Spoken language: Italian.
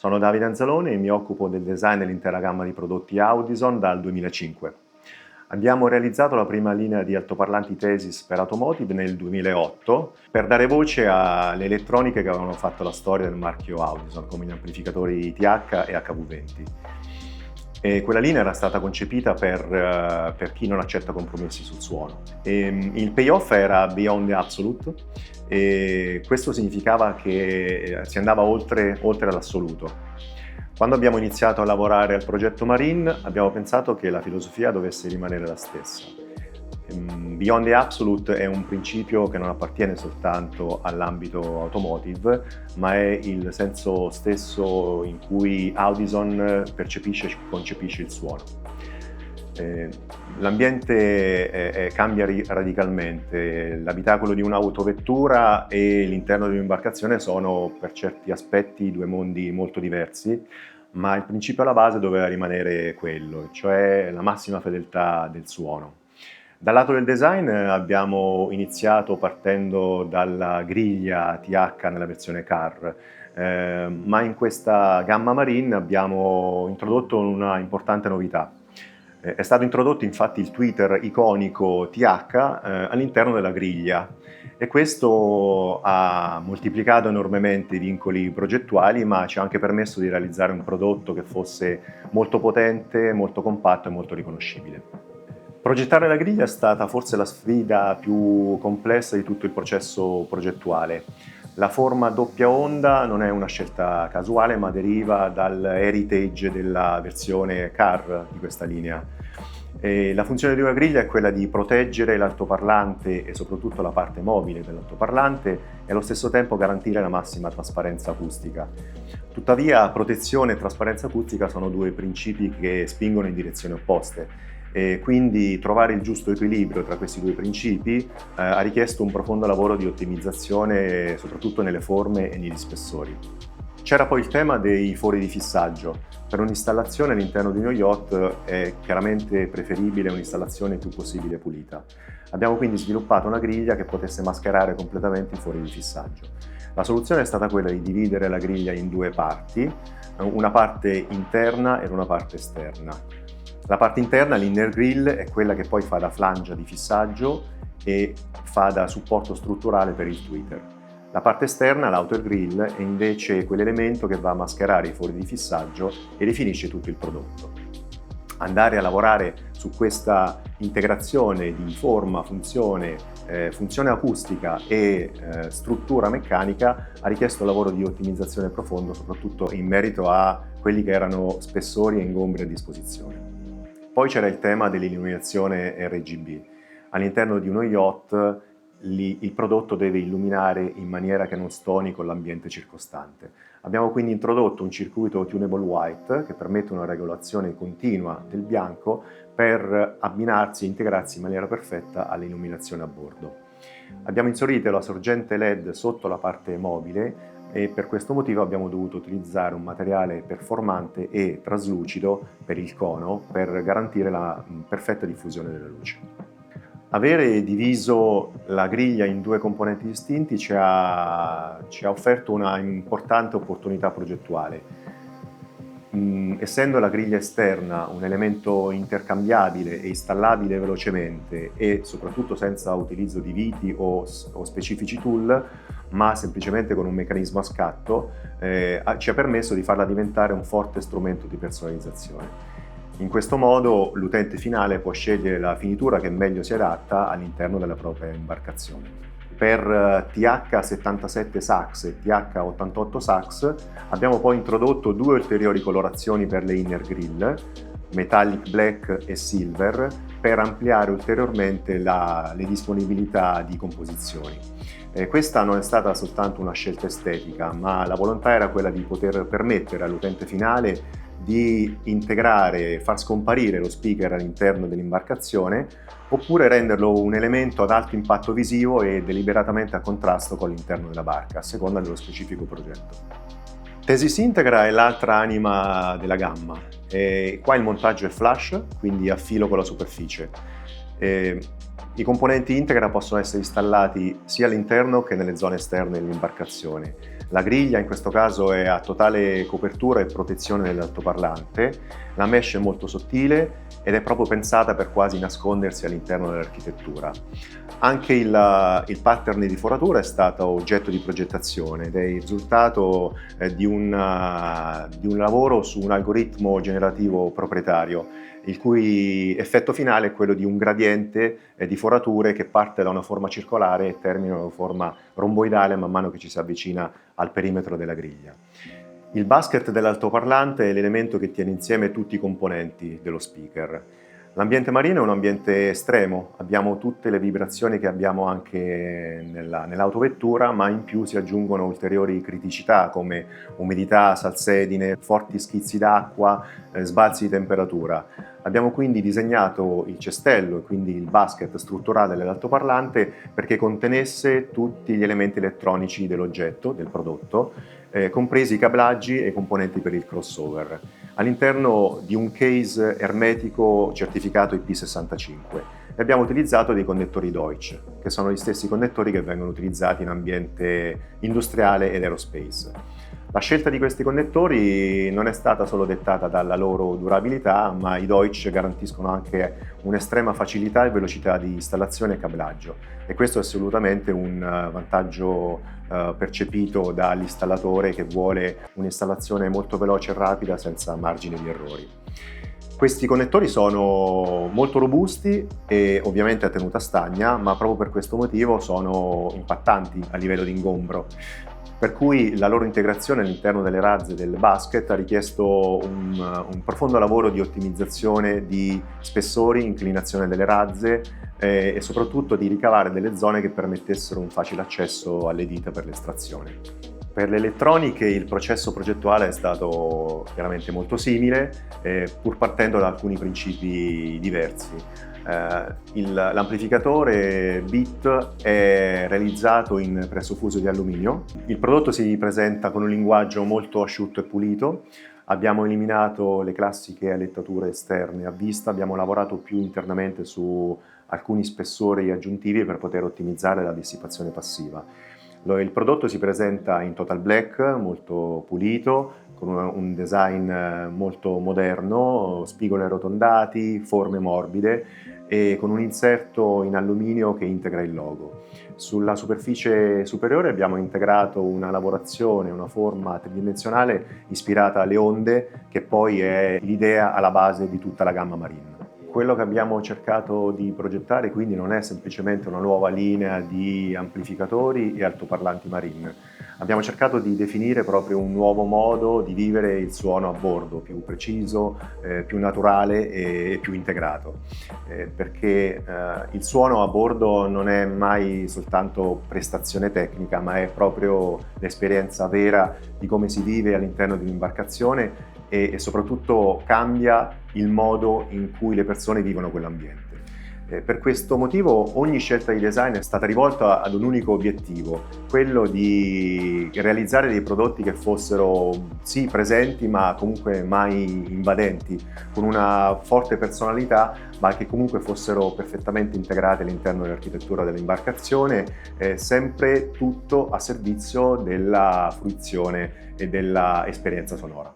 Sono Davide Anzalone e mi occupo del design dell'intera gamma di prodotti Audison dal 2005. Abbiamo realizzato la prima linea di altoparlanti Thesis per automotive nel 2008 per dare voce alle elettroniche che avevano fatto la storia del marchio Audison, come gli amplificatori TH e HV20. E quella linea era stata concepita per chi non accetta compromessi sul suono. Il payoff era Beyond the Absolute, e questo significava che si andava oltre l'assoluto. Quando abbiamo iniziato a lavorare al progetto Marine abbiamo pensato che la filosofia dovesse rimanere la stessa. Beyond the Absolute è un principio che non appartiene soltanto all'ambito automotive, ma è il senso stesso in cui Audison percepisce e concepisce il suono. L'ambiente cambia radicalmente. L'abitacolo di un'autovettura e l'interno di un'imbarcazione sono per certi aspetti due mondi molto diversi, ma il principio alla base doveva rimanere quello, cioè la massima fedeltà del suono. Dal lato del design abbiamo iniziato partendo dalla griglia TH nella versione Car, ma in questa gamma Marine abbiamo introdotto una importante novità. È stato introdotto infatti il tweeter iconico TH all'interno della griglia, e questo ha moltiplicato enormemente i vincoli progettuali, ma ci ha anche permesso di realizzare un prodotto che fosse molto potente, molto compatto e molto riconoscibile. Progettare la griglia è stata forse la sfida più complessa di tutto il processo progettuale. La forma doppia onda non è una scelta casuale, ma deriva dal heritage della versione Car di questa linea. La funzione di una griglia è quella di proteggere l'altoparlante e soprattutto la parte mobile dell'altoparlante e allo stesso tempo garantire la massima trasparenza acustica. Tuttavia, protezione e trasparenza acustica sono due principi che spingono in direzioni opposte. E quindi trovare il giusto equilibrio tra questi due principi ha richiesto un profondo lavoro di ottimizzazione, soprattutto nelle forme e negli spessori. C'era poi il tema dei fori di fissaggio. Per un'installazione all'interno di uno yacht è chiaramente preferibile un'installazione il più possibile pulita. Abbiamo quindi sviluppato una griglia che potesse mascherare completamente i fori di fissaggio. La soluzione è stata quella di dividere la griglia in due parti, una parte interna e una parte esterna. La parte interna, l'inner grill, è quella che poi fa da flangia di fissaggio e fa da supporto strutturale per il tweeter. La parte esterna, l'outer grill, è invece quell'elemento che va a mascherare i fori di fissaggio e rifinisce tutto il prodotto. Andare a lavorare su questa integrazione di forma, funzione acustica e struttura meccanica ha richiesto un lavoro di ottimizzazione profondo, soprattutto in merito a quelli che erano spessori e ingombri a disposizione. Poi c'era il tema dell'illuminazione RGB. All'interno di uno yacht il prodotto deve illuminare in maniera che non stoni con l'ambiente circostante. Abbiamo quindi introdotto un circuito tunable white che permette una regolazione continua del bianco per abbinarsi e integrarsi in maniera perfetta all'illuminazione a bordo. Abbiamo inserito la sorgente LED sotto la parte mobile e per questo motivo abbiamo dovuto utilizzare un materiale performante e traslucido per il cono per garantire la perfetta diffusione della luce. Avere diviso la griglia in due componenti distinti ci ha offerto una importante opportunità progettuale. Essendo la griglia esterna un elemento intercambiabile e installabile velocemente e soprattutto senza utilizzo di viti o specifici tool, ma semplicemente con un meccanismo a scatto, ci ha permesso di farla diventare un forte strumento di personalizzazione. In questo modo l'utente finale può scegliere la finitura che meglio si adatta all'interno della propria imbarcazione. Per TH77 Sax e TH88 Sax abbiamo poi introdotto due ulteriori colorazioni per le inner grill, Metallic Black e Silver, per ampliare ulteriormente le disponibilità di composizioni. Questa non è stata soltanto una scelta estetica, ma la volontà era quella di poter permettere all'utente finale di integrare, far scomparire lo speaker all'interno dell'imbarcazione, oppure renderlo un elemento ad alto impatto visivo e deliberatamente a contrasto con l'interno della barca, a seconda dello specifico progetto. Thesis Integra è l'altra anima della gamma. Qua il montaggio è flush, quindi a filo con la superficie. I componenti Integra possono essere installati sia all'interno che nelle zone esterne dell'imbarcazione. La griglia in questo caso è a totale copertura e protezione dell'altoparlante, la mesh è molto sottile ed è proprio pensata per quasi nascondersi all'interno dell'architettura. Anche il pattern di foratura è stato oggetto di progettazione ed è il risultato di un lavoro su un algoritmo generativo proprietario, il cui effetto finale è quello di un gradiente di forature che parte da una forma circolare e termina in una forma romboidale man mano che ci si avvicina al perimetro della griglia. Il basket dell'altoparlante è l'elemento che tiene insieme tutti i componenti dello speaker. L'ambiente marino è un ambiente estremo, abbiamo tutte le vibrazioni che abbiamo anche nell'autovettura, ma in più si aggiungono ulteriori criticità come umidità, salsedine, forti schizzi d'acqua, sbalzi di temperatura. Abbiamo quindi disegnato il cestello e quindi il basket strutturale dell'altoparlante perché contenesse tutti gli elementi elettronici dell'oggetto, del prodotto, compresi i cablaggi e i componenti per il crossover, all'interno di un case ermetico certificato IP65. E abbiamo utilizzato dei connettori Deutsch, che sono gli stessi connettori che vengono utilizzati in ambiente industriale ed aerospace. La scelta di questi connettori non è stata solo dettata dalla loro durabilità, ma i Deutsch garantiscono anche un'estrema facilità e velocità di installazione e cablaggio, e questo è assolutamente un vantaggio percepito dall'installatore che vuole un'installazione molto veloce e rapida senza margine di errori. Questi connettori sono molto robusti e ovviamente a tenuta stagna, ma proprio per questo motivo sono impattanti a livello di ingombro, per cui la loro integrazione all'interno delle razze del basket ha richiesto un profondo lavoro di ottimizzazione di spessori, inclinazione delle razze e soprattutto di ricavare delle zone che permettessero un facile accesso alle dita per l'estrazione. Per le elettroniche il processo progettuale è stato chiaramente molto simile, pur partendo da alcuni principi diversi. L'amplificatore BIT è realizzato in pressofuso di alluminio. Il prodotto si presenta con un linguaggio molto asciutto e pulito. Abbiamo eliminato le classiche alettature esterne a vista, abbiamo lavorato più internamente su alcuni spessori aggiuntivi per poter ottimizzare la dissipazione passiva. Il prodotto si presenta in total black, molto pulito, con un design molto moderno, spigoli arrotondati, forme morbide e con un inserto in alluminio che integra il logo. Sulla superficie superiore abbiamo integrato una lavorazione, una forma tridimensionale ispirata alle onde, che poi è l'idea alla base di tutta la gamma Marine. Quello che abbiamo cercato di progettare quindi non è semplicemente una nuova linea di amplificatori e altoparlanti Marine. Abbiamo cercato di definire proprio un nuovo modo di vivere il suono a bordo, più preciso, più naturale e più integrato. Perché il suono a bordo non è mai soltanto prestazione tecnica, ma è proprio l'esperienza vera di come si vive all'interno di un'imbarcazione e soprattutto cambia il modo in cui le persone vivono quell'ambiente. Per questo motivo ogni scelta di design è stata rivolta ad un unico obiettivo, quello di realizzare dei prodotti che fossero sì presenti ma comunque mai invadenti, con una forte personalità ma che comunque fossero perfettamente integrati all'interno dell'architettura dell'imbarcazione, sempre tutto a servizio della fruizione e della esperienza sonora.